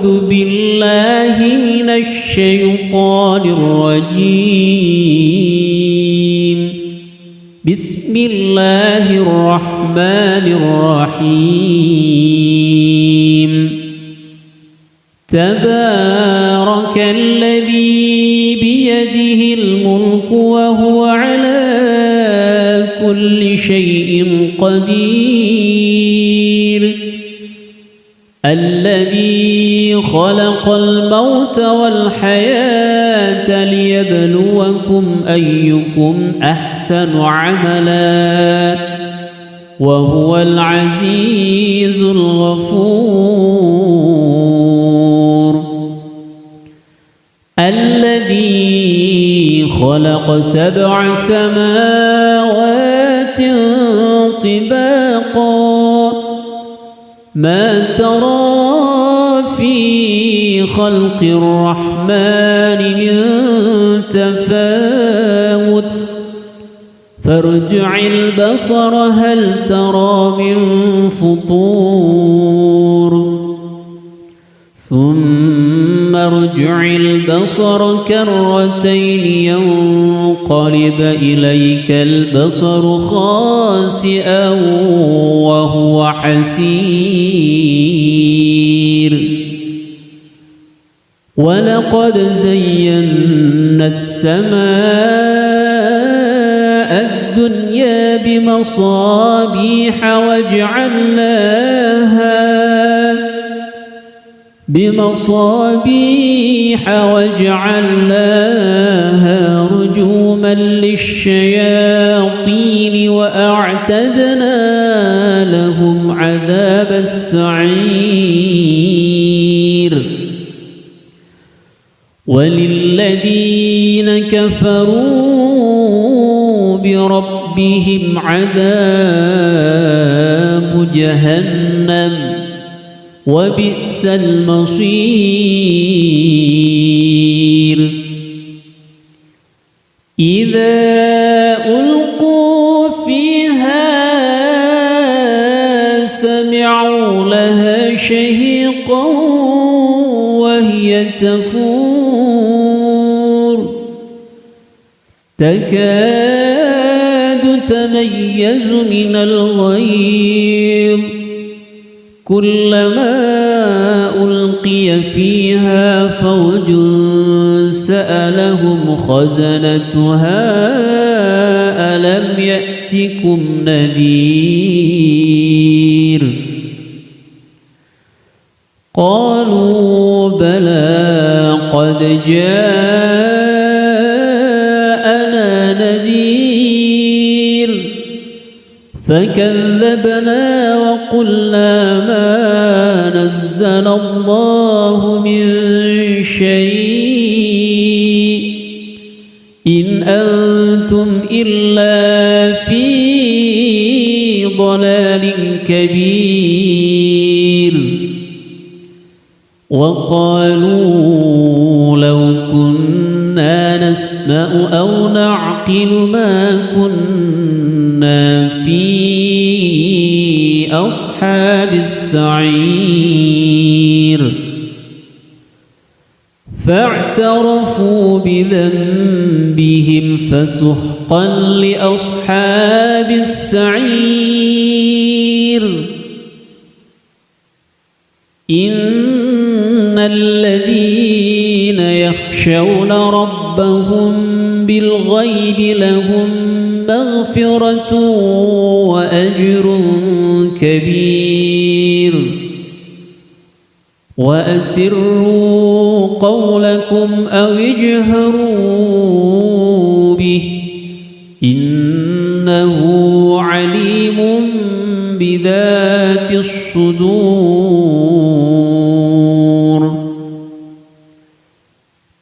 أعوذ بالله من الشيطان الرجيم. بسم الله الرحمن الرحيم. تبارك الذي بيده الملك وهو على كل شيء قدير. الذي خلق الموت والحياة ليبلوكم أيكم أحسن عملا وهو العزيز الغفور. الذي خلق 7 سماوات طباقا ما ترى في خلق الرحمن من تفاوت فارجع البصر هل ترى من فطور ثم ارجع البصر كرتين ينقلب إليك البصر خاسئا وهو حسير. ولقد زينا السماء الدنيا بمصابيح وجعلناها رجوما للشياطين وأعتدنا لهم عذاب السعير. وللذين كفروا بربهم عذاب جهنم وبئس المصير. إذا ألقوا فيها سمعوا لها شهيقا وهي تفور تكاد تميز من الغيظ كلما ألقي فيها فوج سألهم خزنتها ألم يأتكم نذير قالوا بلى قد جاءنا نذير فكذبنا وقلنا ما نزل الله من شيء إن أنتم إلا في ضلال كبير. وقالوا لو كنا نسمع أو نعقل ما كنا في أصحاب السعير. فاعترفوا بذنبهم فسحقا لأصحاب السعير. إن الذين يخشون ربهم بالغيب لهم مغفرة وأجر كبير. وأسروا قولكم أو اجهروا به إنه عليم بذات الصدور.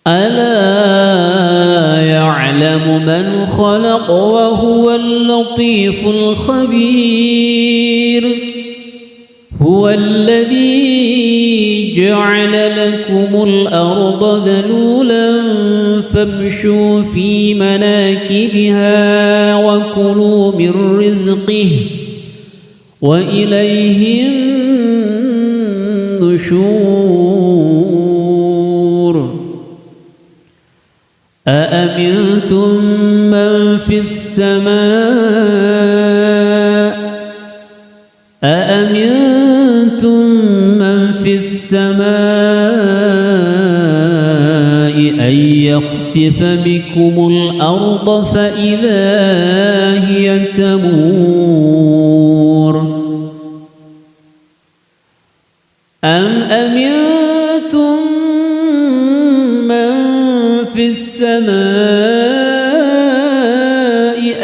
ألا يعلم من خلق وهو اللطيف الخبير. هو الذي جعل لكم الأرض ذلولا فامشوا في مناكبها وكلوا من رزقه وإليه النشور أأمنتم من في السماء أن يخسف بكم الأرض فإذا هي تمور أم أمنتم من في السماء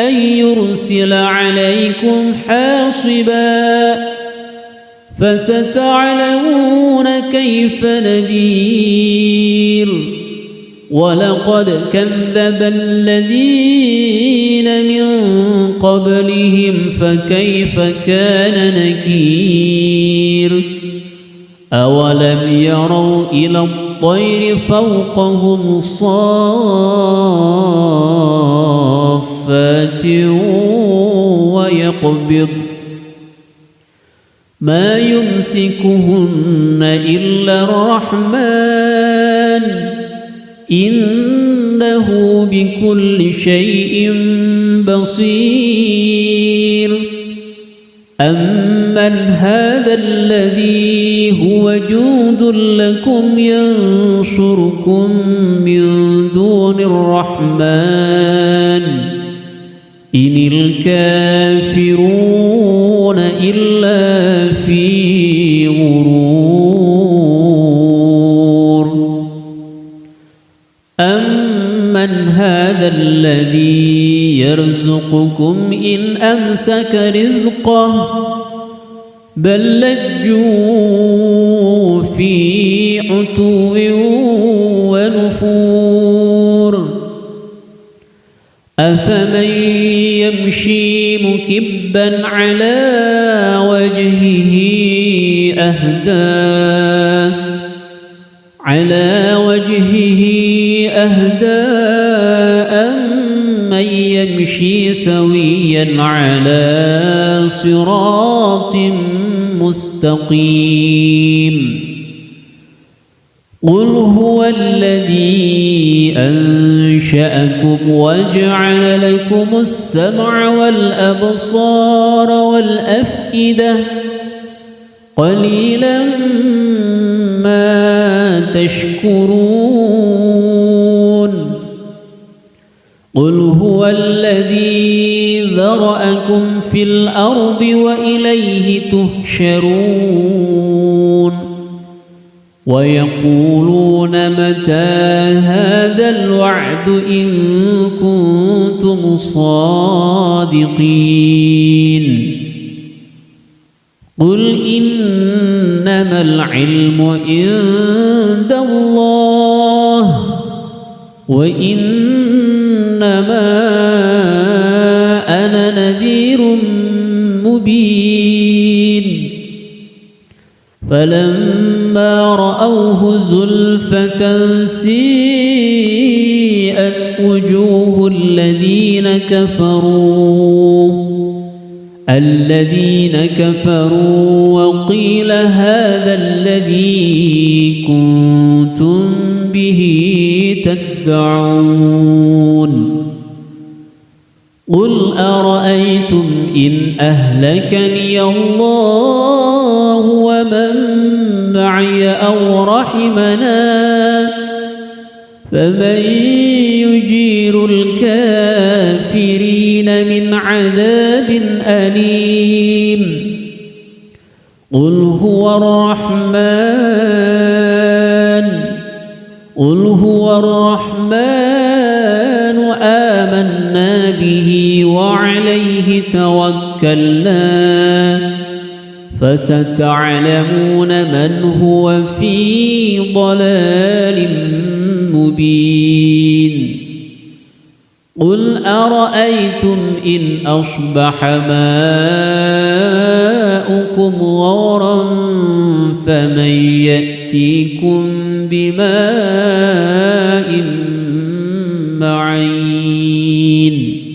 أن يرسل عليكم حاصبا فستعلمون كيف نذير ولقد كذب الذين من قبلهم فكيف كان نكير أولم يروا إلى الطير فوقهم صافات ويقبض ما يمسكهن إلا الرحمن إنه بكل شيء بصير أمن هذا الذي هو جند لكم ينصركم من دون الرحمن إن الكافرون إلا في غرور أمن هذا الذي يرزقكم إن أمسك رزقه بل لجوا في عتو ونفور أفمن يمشي مكبا على وجهه أهدى أمن يمشي سويا على صراط مستقيم قل هو الذي أنشأكم وجعل لكم السمع والأبصار والأفئدة قليلا ما تشكرون قل هو الذي ذرأكم في الأرض وإليه تحشرون ويقولون متى هذا الوعد إن كنتم صادقين قل إنما العلم عند الله وإنما أنا نذير مبين فلما رأوه زلفة سيئت وجوه الذين كفروا وقيل هذا الذي كنتم به تدعون قل أرأيتم إن أهلكني الله ومن معي أو رحمنا فمن يجير الكافرين من عذاب أليم قل هو الرحمن آمنا به وعليه توكلنا فستعلمون من هو في ضلال مبين قل أرأيتم إن أصبح ماؤكم غورا فمن يأتيكم بماء معين